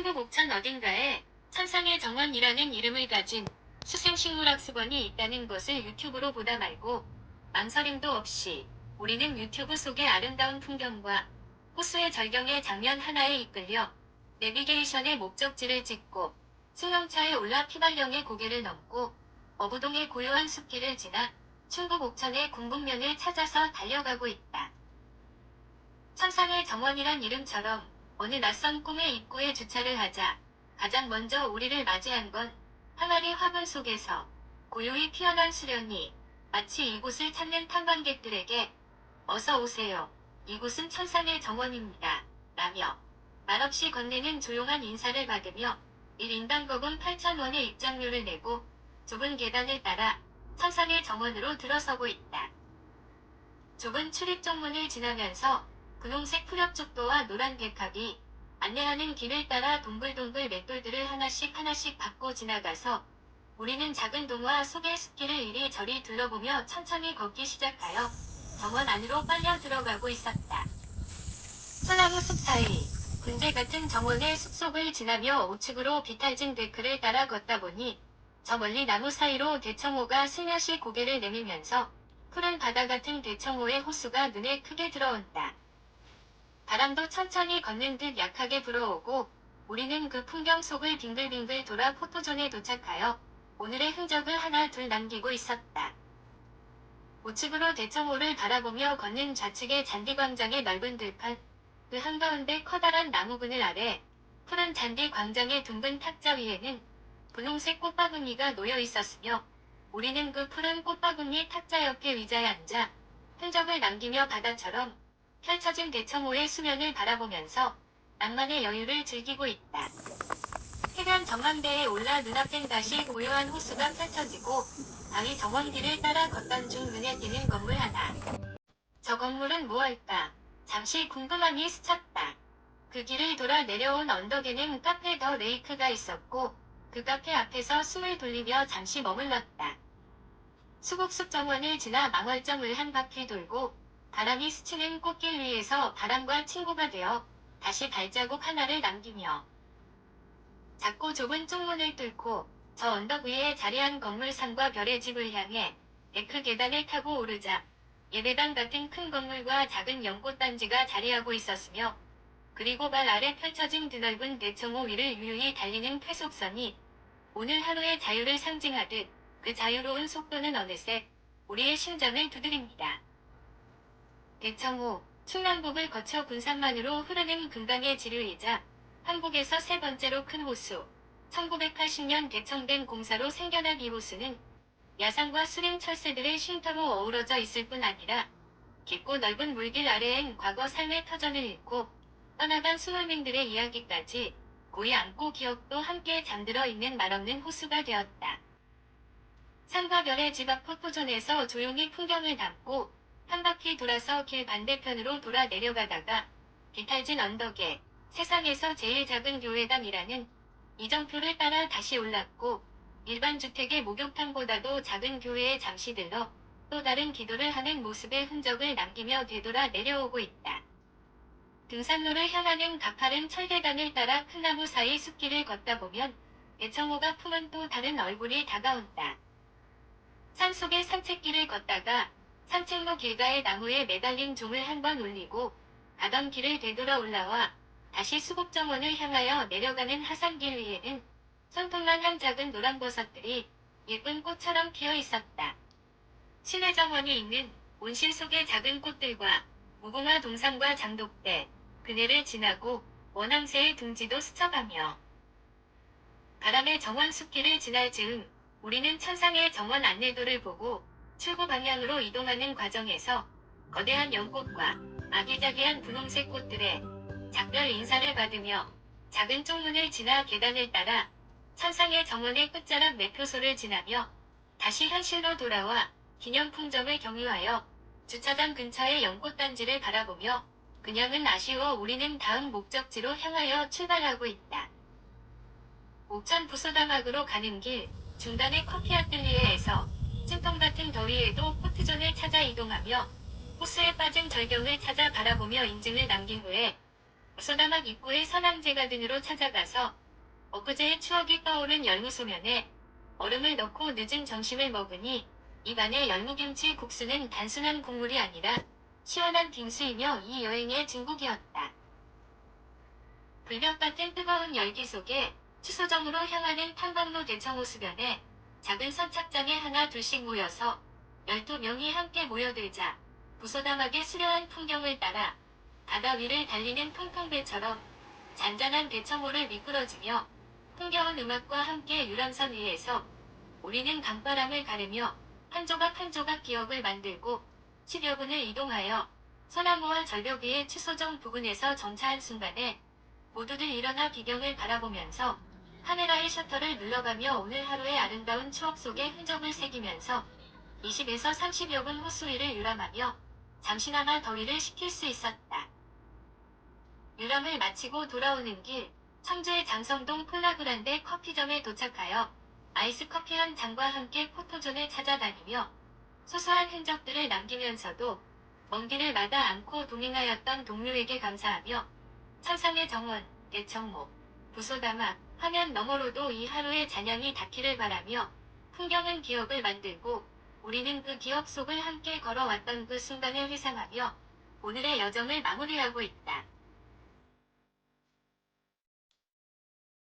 충북 옥천 어딘가에 천상의 정원이라는 이름을 가진 수생식물학습원이 있다는 것을 유튜브로 보다 말고 망설임도 없이 우리는 유튜브 속의 아름다운 풍경과 호수의 절경의 장면 하나에 이끌려 내비게이션의 목적지를 찍고 승용차에 올라 피발령의 고개를 넘고 어부동의 고요한 숲길을 지나 충북 옥천의 궁북면을 찾아서 달려가고 있다. 천상의 정원이란 이름처럼 어느 낯선 꿈의 입구에 주차를 하자 가장 먼저 우리를 맞이한 건 항아리 화분 속에서 고요히 피어난 수련이 마치 이곳을 찾는 탐방객들에게 어서 오세요. 이곳은 천상의 정원입니다. 라며 말없이 건네는 조용한 인사를 받으며 1인당 거금 8,000원의 입장료를 내고 좁은 계단을 따라 천상의 정원으로 들어서고 있다. 좁은 출입정문을 지나면서 분홍색 푸렵족도와 노란 백합이 안내하는 길을 따라 동글동글 맷돌들을 하나씩 밟고 지나가서 우리는 작은 동화 속의 숲길을 이리저리 둘러보며 천천히 걷기 시작하여 정원 안으로 빨려 들어가고 있었다. 소나무 숲 사이 군대 같은 정원의 숲속을 지나며 우측으로 비탈진 데크를 따라 걷다 보니 저 멀리 나무 사이로 대청호가 슬며시 고개를 내밀면서 푸른 바다 같은 대청호의 호수가 눈에 크게 들어온다. 바람도 천천히 걷는 듯 약하게 불어오고 우리는 그 풍경 속을 빙글빙글 돌아 포토존에 도착하여 오늘의 흔적을 하나 둘 남기고 있었다. 우측으로 대청호를 바라보며 걷는 좌측의 잔디광장의 넓은 들판, 그 한가운데 커다란 나무 그늘 아래 푸른 잔디 광장의 둥근 탁자 위에는 분홍색 꽃바구니가 놓여 있었으며 우리는 그 푸른 꽃바구니 탁자 옆에 의자에 앉아 흔적을 남기며 바다처럼 펼쳐진 대청호의 수면을 바라보면서 낭만의 여유를 즐기고 있다. 해변 전망대에 올라 눈앞엔 다시 고요한 호수가 펼쳐지고 바위 정원길을 따라 걷던 중 눈에 띄는 건물 하나. 저 건물은 무엇일까? 잠시 궁금함이 스쳤다. 그 길을 돌아 내려온 언덕에는 카페 더 레이크가 있었고 그 카페 앞에서 숨을 돌리며 잠시 머물렀다. 수국숲 정원을 지나 망월정을 한 바퀴 돌고 바람이 스치는 꽃길 위에서 바람과 친구가 되어 다시 발자국 하나를 남기며 작고 좁은 쪽문을 뚫고 저 언덕 위에 자리한 건물 산과 별의 집을 향해 데크 계단을 타고 오르자 예배당 같은 큰 건물과 작은 연꽃단지가 자리하고 있었으며 그리고 발 아래 펼쳐진 드넓은 대청호 위를 유유히 달리는 쾌속선이 오늘 하루의 자유를 상징하듯 그 자유로운 속도는 어느새 우리의 심장을 두드립니다. 대청호, 충남북을 거쳐 군산만으로 흐르는 금강의 지류이자 한국에서 세 번째로 큰 호수, 1980년 개청된 공사로 생겨난 이 호수는 야산과 수림 철새들의 쉼터로 어우러져 있을 뿐 아니라 깊고 넓은 물길 아래엔 과거 삶의 터전을 잃고 떠나간 수월민들의 이야기까지 고이 안고 기억도 함께 잠들어 있는 말없는 호수가 되었다. 산과 별의 집 앞 포토존에서 조용히 풍경을 담고 한 바퀴 돌아서 길 반대편으로 돌아 내려가다가 비탈진 언덕에 세상에서 제일 작은 교회당이라는 이정표를 따라 다시 올랐고 일반 주택의 목욕탕보다도 작은 교회에 잠시 들러 또 다른 기도를 하는 모습의 흔적을 남기며 되돌아 내려오고 있다. 등산로를 향하는 가파른 철계단을 따라 큰 나무 사이 숲길을 걷다 보면 대청호가 품은 또 다른 얼굴이 다가온다. 산속의 산책길을 걷다가 산책로 길가의 나무에 매달린 종을 한번 울리고 가던 길을 되돌아 올라와 다시 수국정원을 향하여 내려가는 하산길 위에는 손톱만한 작은 노란버섯들이 예쁜 꽃처럼 피어 있었다. 신해정원이 있는 온실 속의 작은 꽃들과 무궁화 동산과 장독대, 그네를 지나고 원앙새의 둥지도 스쳐가며 바람의 정원 숲길을 지날 즈음 우리는 천상의 정원 안내도를 보고 출구 방향으로 이동하는 과정에서 거대한 연꽃과 아기자기한 분홍색 꽃들의 작별 인사를 받으며 작은 쪽문을 지나 계단을 따라 천상의 정원의 끝자락 매표소를 지나며 다시 현실로 돌아와 기념품점을 경유하여 주차장 근처의 연꽃단지를 바라보며 그냥은 아쉬워 우리는 다음 목적지로 향하여 출발하고 있다. 옥천 부소다막으로 가는 길 중간의 커피 아틀리에에서 찜통 같은 더위에도 포트존을 찾아 이동하며 호수에 빠진 절경을 찾아 바라보며 인증을 남긴 후에 부소다막 입구의 선앙제가든으로 찾아가서 엊그제의 추억이 떠오른 열무소면에 얼음을 넣고 늦은 점심을 먹으니 입안의 열무김치 국수는 단순한 국물이 아니라 시원한 빙수이며 이 여행의 증국이었다. 불볕 같은 뜨거운 열기 속에 추소정으로 향하는 탄광로 대청호수변에 작은 선착장에 하나 둘씩 모여서 12명이 함께 모여들자 부소다막의 수려한 풍경을 따라 바다 위를 달리는 통통배처럼 잔잔한 배청호를 미끄러지며 흥겨운 음악과 함께 유람선 위에서 우리는 강바람을 가르며 한 조각 한 조각 기억을 만들고 10여 분을 이동하여 소나무와 절벽 위의 추소정 부근에서 정차한 순간에 모두들 일어나 비경을 바라보면서 카메라의 셔터를 눌러가며 오늘 하루의 아름다운 추억 속에 흔적을 새기면서 20에서 30여 분 호수 위를 유람하며 잠시나마 더위를 식힐 수 있었다. 유람을 마치고 돌아오는 길 청주의 장성동 폴라그란데 커피점에 도착하여 아이스 커피 한 잔과 함께 포토존을 찾아다니며 소소한 흔적들을 남기면서도 먼 길을 마다 않고 동행하였던 동료에게 감사하며 천상의 정원, 대청호, 부소다막 화면 너머로도 이 하루의 잔향이 닿기를 바라며 풍경은 기억을 만들고 우리는 그 기억 속을 함께 걸어왔던 그 순간을 회상하며 오늘의 여정을 마무리하고 있다.